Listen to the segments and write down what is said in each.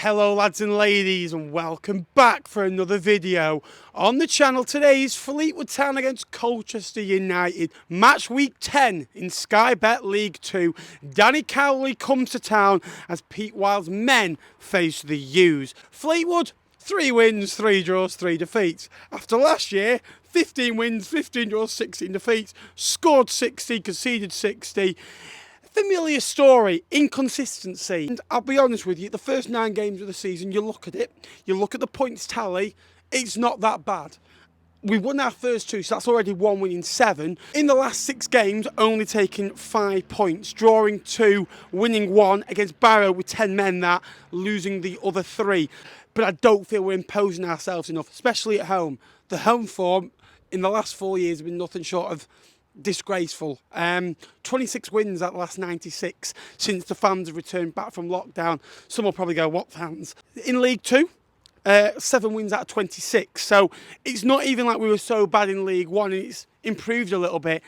Hello lads and ladies and welcome back for another video on the channel. Today is Fleetwood Town against Colchester United. Match week 10 in Sky Bet League 2. Danny Cowley comes to town as Pete Wild's men face the U's. Fleetwood, 3 wins, 3 draws, 3 defeats. After last year, 15 wins, 15 draws, 16 defeats. Scored 60, conceded 60. Familiar story, inconsistency. And I'll be honest with you, the first 9 games of the season, you look at it, you look at the points tally, it's not that bad. We won our first 2, so that's already 1 win in 7. In the last 6 games, only taking 5 points, drawing 2, winning 1 against Barrow with 10 men that, losing the other 3. But I don't feel we're imposing ourselves enough, especially at home. The home form in the last 4 years has been nothing short of disgraceful. 26 wins at the last 96 since the fans have returned back from lockdown. Some will probably go, what fans? In League 2, 7 wins out of 26. So it's not even like we were so bad in League 1, and it's improved a little bit.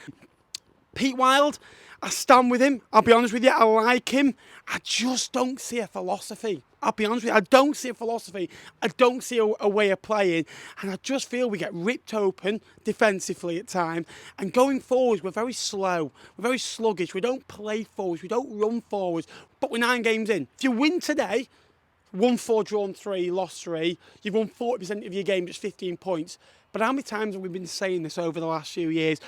Pete Wild, I stand with him. I'll be honest with you, I like him. I just don't see a philosophy. I'll be honest with you, I don't see a philosophy. I don't see a way of playing. And I just feel we get ripped open defensively at times. And going forwards, we're very slow. We're very sluggish. We don't play forwards. We don't run forwards. But we're 9 games in. If you win today, won 4, drawn 3, lost 3, you've won 40% of your game, just 15 points. But how many times have we been saying this over the last few years?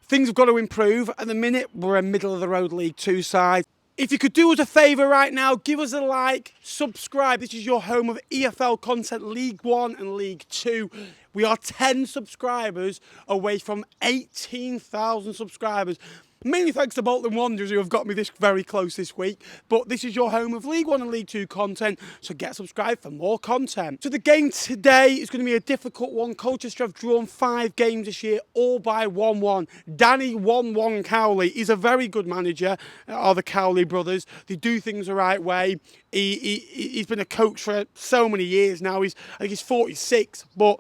Things have got to improve. At the minute, we're a middle-of-the-road League 2 side. If you could do us a favour right now, give us a like, subscribe. This is your home of EFL content, League 1 and League 2. We are 10 subscribers away from 18,000 subscribers. Mainly thanks to Bolton Wanderers, who have got me this very close this week. But this is your home of League 1 and League 2 content, so get subscribed for more content. So the game today is going to be a difficult one. Colchester have drawn 5 games this year, all by 1-1. Danny 1-1 Cowley is a very good manager, are the Cowley brothers. They do things the right way. He's been a coach for so many years now. I think he's 46, but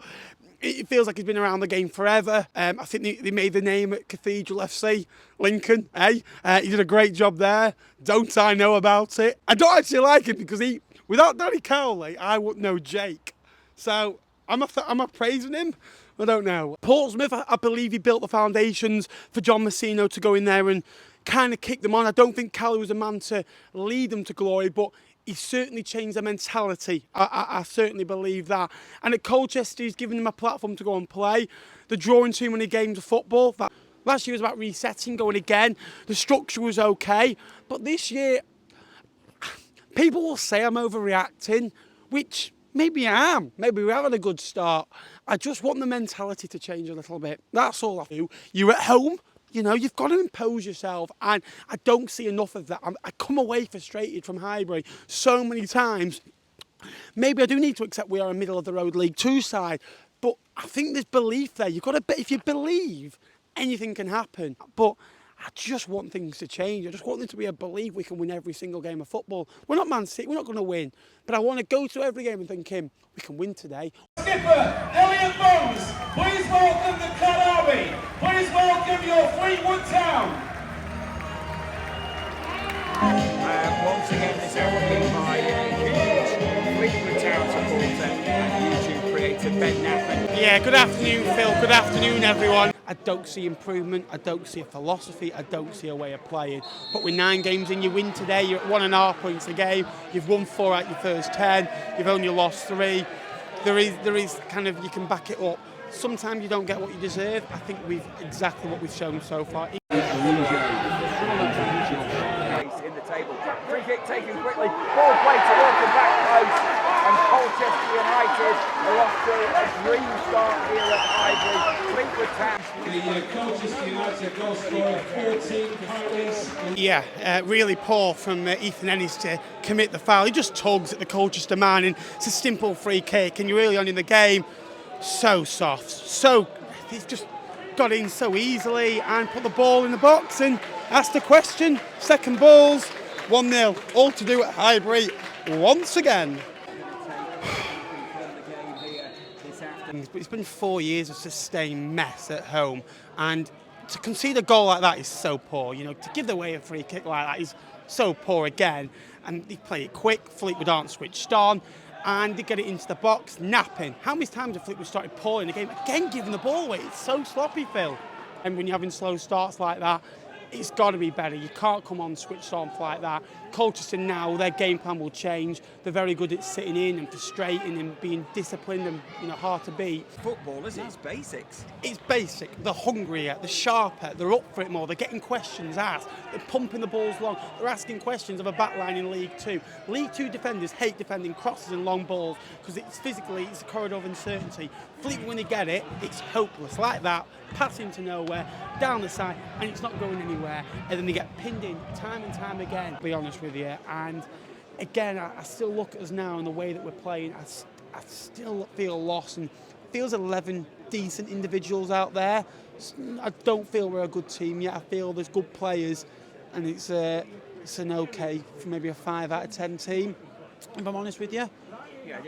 it feels like he's been around the game forever. I think they made the name at Cathedral FC, Lincoln, eh? He did a great job there. Don't I know about it? I don't actually like him because without Danny Cowley, I wouldn't know Jake. So, am I praising him? I don't know. Portsmouth, I believe he built the foundations for John Messino to go in there and kind of kick them on. I don't think Cowley was a man to lead them to glory, but he certainly changed their mentality. I certainly believe that. And at Colchester, he's given them a platform to go and play. They're drawing too many games of football. Last year was about resetting, going again. The structure was okay. But this year, people will say I'm overreacting, which maybe I am. Maybe we're having a good start. I just want the mentality to change a little bit. That's all I do. You're at home. You know, you've got to impose yourself, and I don't see enough of that. I come away frustrated from Highbury so many times. Maybe I do need to accept we are a middle-of-the-road League 2 side, but I think there's belief there. You've got to, if you believe, anything can happen. But I just want things to change. I just want there to be a belief we can win every single game of football. We're not Man City, we're not going to win, but I want to go to every game and thinking, we can win today. Skipper Elliot Bones, please welcome the Club Army. Please welcome your Fleetwood Town. Once again, this is my huge Fleetwood Town supporter and YouTube creator Ben KNAPMAN. Yeah, good afternoon, Phil. Good afternoon, everyone. I don't see improvement. I don't see a philosophy. I don't see a way of playing. But with 9 games in, you win today. You're at 1.5 points a game. You've won 4 out your first 10. You've only lost 3. There is kind of, you can back it up. Sometimes you don't get what you deserve. I think exactly what we've shown so far. In the table. Free kick taken quickly. Ball played towards the back post. And Colchester United are off to a dream start here at Highbury. Fleetwood Town. The Colchester United goal scorer 14 penalties. Yeah, really poor from Ethan Ennis to commit the foul. He just tugs at the Colchester man, and it's a simple free kick, and you're really on in the game. So soft, he's just got in so easily and put the ball in the box and asked the question. Second balls, 1-0, all to do at Highbury once again. But it's been 4 years of sustained mess at home, and to concede a goal like that is so poor. You know, to give away a free kick like that is so poor again. And they play it quick, Fleetwood aren't switched on, and they get it into the box, napping. How many times have Fleetwood started pouring the game? Again, giving the ball away. It's so sloppy, Phil. And when you're having slow starts like that, it's got to be better. You can't come on switched on like that. Colchester now, their game plan will change. They're very good at sitting in and frustrating and being disciplined and hard to beat. Football, is it? It's basics. It's basic. They're hungrier, they're sharper, they're up for it more. They're getting questions asked. They're pumping the balls long. They're asking questions of a backline in League Two. League Two defenders hate defending crosses and long balls because it's a corridor of uncertainty. Fleetwood, when they get it, it's hopeless. Like that, passing to nowhere, down the side, and it's not going anywhere. And then they get pinned in time and time again, to be honest with you. And again, I still look at us now and the way that we're playing, I still feel lost, and feels 11 decent individuals out there. I don't feel we're a good team yet. I feel there's good players, and it's an okay for maybe a 5 out of 10 team, if I'm honest with you.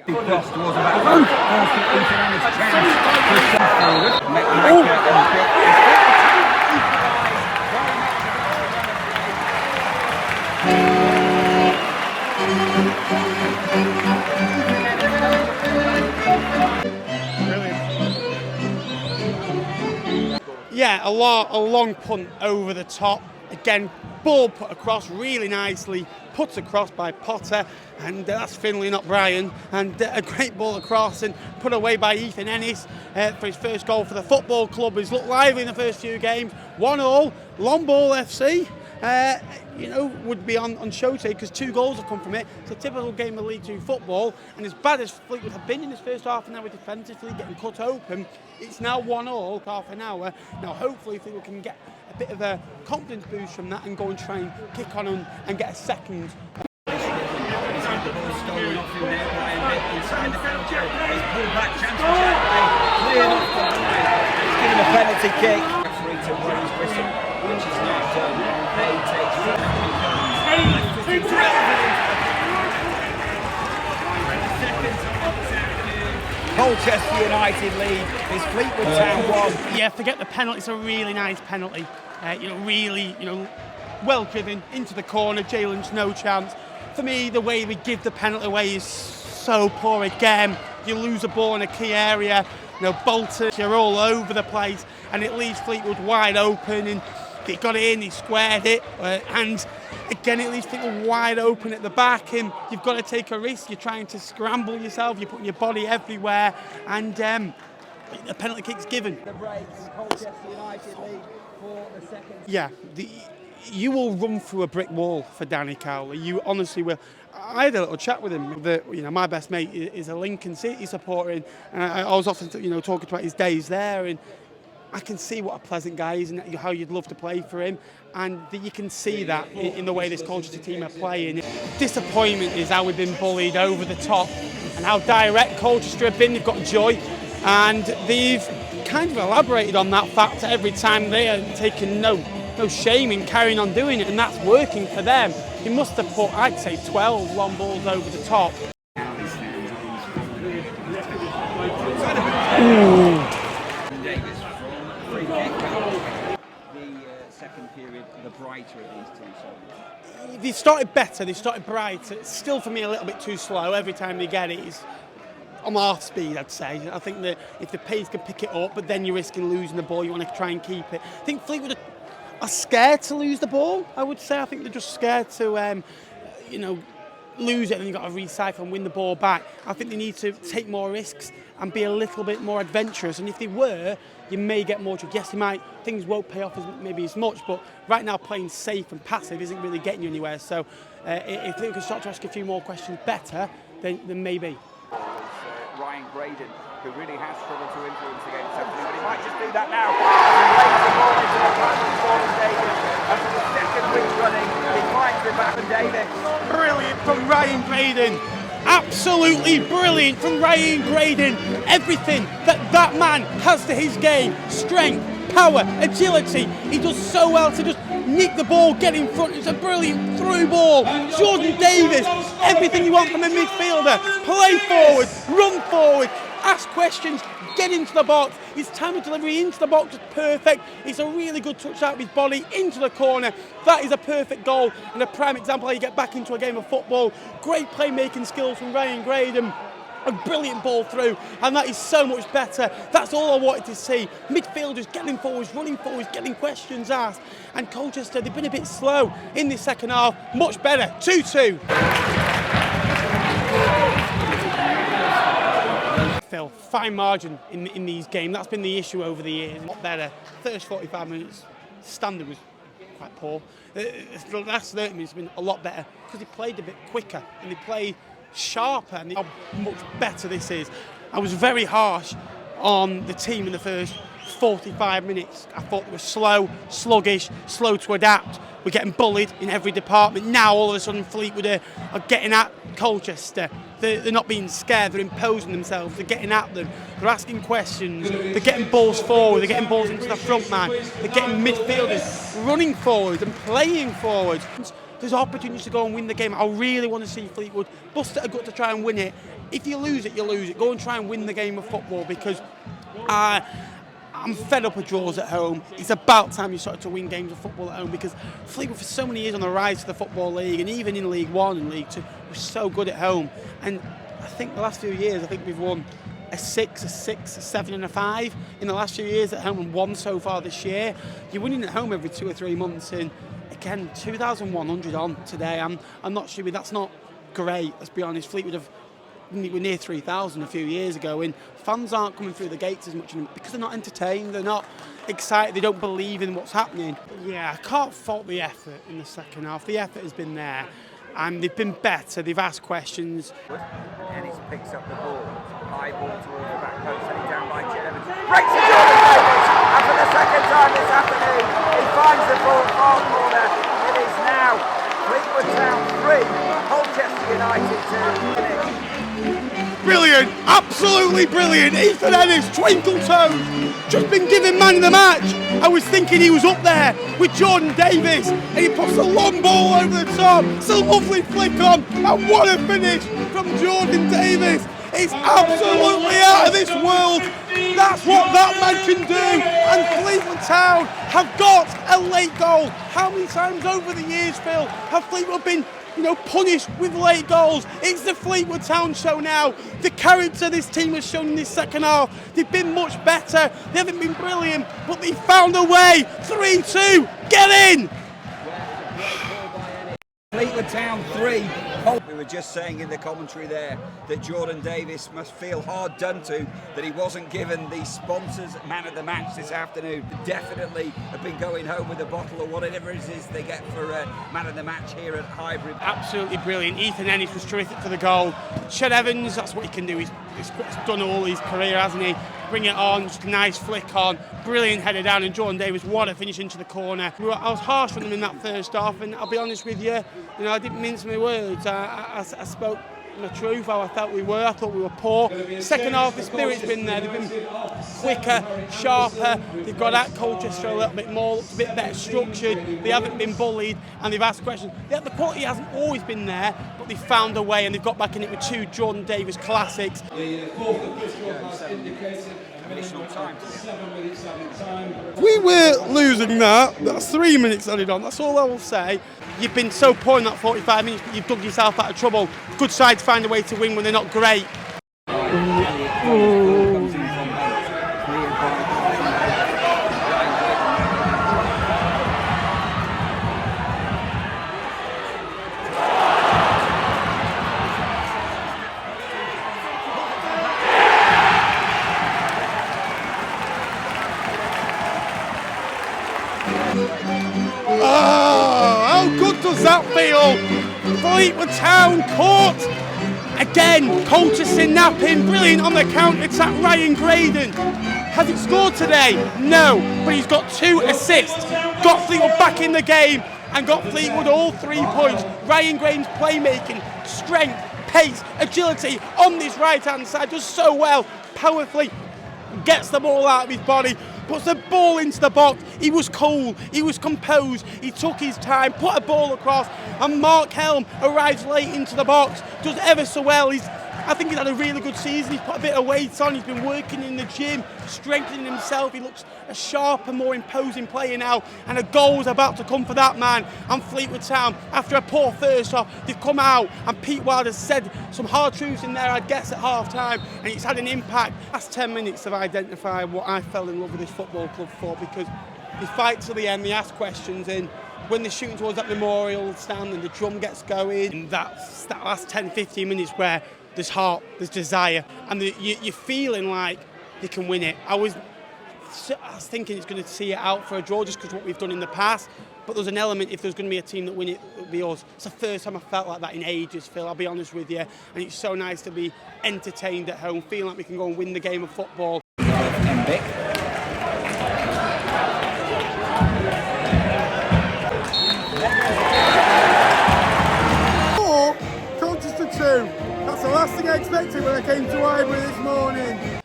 Big cross towards the back post, forced it into Ennis' chance, pushed forward, Yeah, a long punt over the top. Again, ball put across really nicely, put across by Potter, and that's Finlay, not Brian. And a great ball across and put away by Ethan Ennis for his first goal for the football club. He's looked lively in the first few games. 1-1, Long Ball FC. Would be on show today because 2 goals have come from it. It's a typical game of League Two football, and as bad as Fleetwood have been in this first half an hour defensively, getting cut open, it's now 1-1, half an hour. Now hopefully Fleetwood can get a bit of a confidence boost from that and go and try and kick on and get a second. Penalty kick. Referee to Rose Grissom, which is not done. They take Colchester United lead is Fleetwood Town 1. Yeah, forget the penalty. It's a really nice penalty. Really, well driven into the corner. Jalen's no chance. For me, the way we give the penalty away is so poor again. You lose a ball in a key area. Bolton, you're all over the place, and it leaves Fleetwood wide open, and they got it in, he squared it, and again it leaves Fleetwood wide open at the back, and you've got to take a risk. You're trying to scramble yourself, you're putting your body everywhere, and the penalty kick's given. The break, Colchester United lead for the second. Yeah, you will run through a brick wall for Danny Cowley. You honestly will. I had a little chat with him. My best mate is a Lincoln City supporter, and I was often, talking about his days there, and I can see what a pleasant guy is and how you'd love to play for him, and you can see that in the way this Colchester team are playing. Disappointment is how we've been bullied over the top, and how direct Colchester have been. They've got joy, and they've kind of elaborated on that fact every time. They are taking no shame in carrying on doing it, and that's working for them. He must have put, I'd say, 12 long balls over the top. The second period, the brighter of these two sides. They started better, they started brighter. It's still, for me, a little bit too slow. Every time they get it, it's on half speed, I'd say. I think that if the pace can pick it up, but then you're risking losing the ball, you want to try and keep it. I think Fleetwood are scared to lose the ball, I would say. I think they're just scared to, lose it and you've got to recycle and win the ball back. I think they need to take more risks and be a little bit more adventurous. And if they were, you may get more. Yes, things won't pay off as much, but right now playing safe and passive isn't really getting you anywhere. So if they can start to ask a few more questions better, then maybe. Ryan Graydon, who really has struggled to influence the game centrally, but he might just do that now. As he lays the ball into the pass of Gordon Davis, and for the second week running, he finds it back from Davis. Brilliant from Ryan Graydon. Absolutely brilliant from Ryan Graydon. Everything that man has to his game: strength, power, agility. He does so well to just nick the ball, get in front. It's a brilliant through ball. Jordan Davis, everything you want from a midfielder. Play forward, run forward, ask questions, get into the box. His time of delivery into the box is perfect. It's a really good touch out of his body into the corner. That is a perfect goal and a prime example how you get back into a game of football. Great playmaking skills from Ryan Graydon. A brilliant ball through, and that is so much better. That's all I wanted to see. Midfielders getting forwards, running forwards, getting questions asked. And Colchester, they've been a bit slow in this second half. Much better. 2-2. Phil, fine margin in these games. That's been the issue over the years. A lot better. First 45 minutes, standard was quite poor. The last 30 minutes have been a lot better because they played a bit quicker and they played sharper, and how much better this is. I was very harsh on the team in the first 45 minutes. I thought they were slow, sluggish, slow to adapt. We're getting bullied in every department. Now all of a sudden Fleetwood are getting at Colchester. They're not being scared, they're imposing themselves, they're getting at them, they're asking questions, they're getting balls forward, they're getting balls into the front man, they're getting midfielders running forward and playing forward. There's opportunities to go and win the game. I really want to see Fleetwood bust at a gut to try and win it. If you lose it, you lose it. Go and try and win the game of football, because I'm fed up of draws at home. It's about time you started to win games of football at home, because Fleetwood for so many years on the rise to the Football League, and even in League One and League Two, we're so good at home. And I think the last few years, I think we've won a 6, a 6, a 7 and a 5 in the last few years at home, and 1 so far this year. You're winning at home every 2 or 3 months, and again, 2,100 on today. I'm not sure, that's not great, let's be honest. Fleetwood were near 3,000 a few years ago, and fans aren't coming through the gates as much because they're not entertained, they're not excited, they don't believe in what's happening. Yeah, I can't fault the effort in the second half. The effort has been there, and they've been better, they've asked questions. And he picks up the ball, high ball towards the back post, and down by German. Breaks it Jordan Davis, and for the second time this afternoon, he finds the ball far corner. It is now Fleetwood Town 3, Colchester United 2. Brilliant, absolutely brilliant. Ethan Ennis, twinkle toes, just been given man of the match. I was thinking he was up there with Jordan Davis, and he puts a long ball over the top. It's a lovely flick on, and what a finish from Jordan Davis. It's absolutely out of this world. That's what that man can do. And Fleetwood Town have got a late goal. How many times over the years, Phil, have Fleetwood been punished with late goals? It's the Fleetwood Town show now. The character this team has shown in this second half, they've been much better. They haven't been brilliant, but they found a way. 3-2, get in! Fleetwood Town 3. We were just saying in the commentary there that Jordan Davis must feel hard done to that he wasn't given the sponsors man of the match this afternoon. Definitely have been going home with a bottle or whatever it is they get for man of the match here at Highbury. Absolutely brilliant. Ethan Ennis was terrific for the goal. Ched Evans, that's what he can do. He's done all his career, hasn't he? Bring it on, just a nice flick on, brilliant header down, and Jordan Davis, what a finish into the corner. I was harsh on them in that first half, and I'll be honest with you, I didn't mince my words. I spoke the truth, how I felt we were. I thought we were poor. Second half, the spirit's been there. They've been quicker, sharper. They've got at Colchester a little bit more, looked a bit better structured. They haven't been bullied, and they've asked questions. The quality hasn't always been there, but they've found a way, and they've got back in it with 2 Jordan Davis classics. We were losing that. That's 3 minutes added on. That's all I will say. You've been so poor in that 45 minutes, but you've dug yourself out of trouble. Good sides find a way to win when they're not great. Oh, how good does that feel? Fleetwood Town caught again. Colchester napping, brilliant on the counter-attack. Ryan Graydon. Has he scored today? No, but he's got 2 assists. Got Fleetwood back in the game and got Fleetwood all 3 points. Ryan Graydon's playmaking, strength, pace, agility on this right-hand side does so well. Powerfully gets the ball out of his body, puts the ball into the box. He was cool, he was composed, he took his time, put a ball across, and Mark Helm arrives late into the box, does ever so well. He's I think he's had a really good season. He's put a bit of weight on. He's been working in the gym, strengthening himself. He looks a sharper, more imposing player now. And a goal's about to come for that man. And Fleetwood Town, after a poor first half, they've come out. And Pete Wilder's said some hard truths in there, I guess, at half-time. And it's had an impact. Last 10 minutes have identified what I fell in love with this football club for, because they fight till the end, they ask questions, and when they're shooting towards that memorial stand and the drum gets going, and that's that last 10-15 minutes where there's heart, there's desire, and you're feeling like they can win it. I was thinking it's going to see it out for a draw just because of what we've done in the past, but there's an element, if there's going to be a team that win it, it'll be us. It's the first time I felt like that in ages, Phil, I'll be honest with you, and it's so nice to be entertained at home, feeling like we can go and win the game of football. Colchester 2. That's the last thing I expected when I came to Highbury this morning.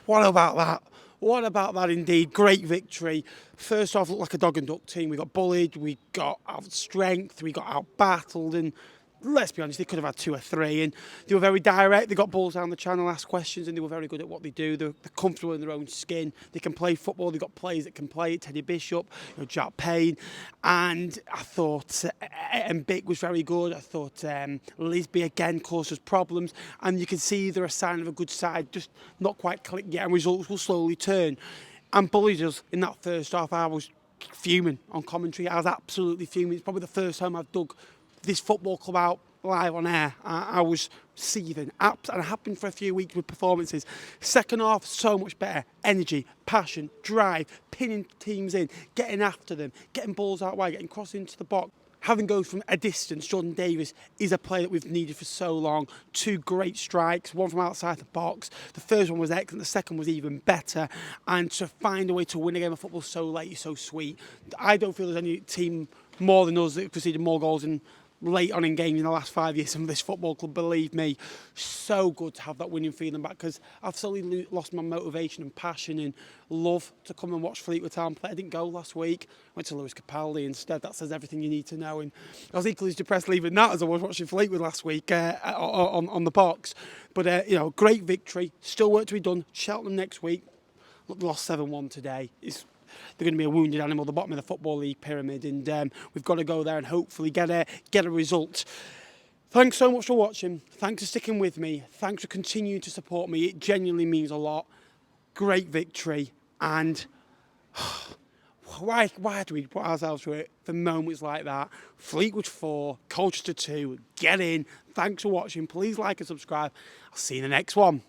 What about that? What about that indeed? Great victory. First off, looked like a dog and duck team. We got bullied, we got out strength, we got out battled, and let's be honest, they could have had 2 or 3, and they were very direct. They got balls down the channel, asked questions, and they were very good at what they do. They're comfortable in their own skin. They can play football. They've got players that can play it. Teddy Bishop, Jack Payne, and I thought Big was very good. I thought Lisby again caused us problems, and you can see they're a sign of a good side, just not quite click yet, and results will slowly turn. And bullied us in that first half. I was fuming on commentary. I was absolutely fuming. It's probably the first time I've dug this football club out live on air. I was seething, and it happened for a few weeks with performances. Second half, so much better. Energy, passion, drive, pinning teams in, getting after them, getting balls out wide, getting crossed into the box. Having goes from a distance, Jordan Davis is a player that we've needed for so long. 2 great strikes, one from outside the box. The first one was excellent, the second was even better. And to find a way to win a game of football so late is so sweet. I don't feel there's any team more than us that have conceded more goals in late on in games in the last 5 years from this football club, believe me. So good to have that winning feeling back, because I've slowly lost my motivation and passion and love to come and watch Fleetwood Town play. I didn't go last week, went to Lewis Capaldi instead. That says everything you need to know, and I was equally as depressed leaving that as I was watching Fleetwood last week on the box. But you know, great victory, still work to be done. Cheltenham next week. Look, they lost 7-1 today. They're going to be a wounded animal, the bottom of the Football League pyramid, and we've got to go there and hopefully get a result. Thanks so much for watching. Thanks for sticking with me. Thanks for continuing to support me. It genuinely means a lot. Great victory, and why do we put ourselves through it for moments like that? Fleetwood 4, Colchester 2, get in. Thanks for watching. Please like and subscribe. I'll see you in the next one.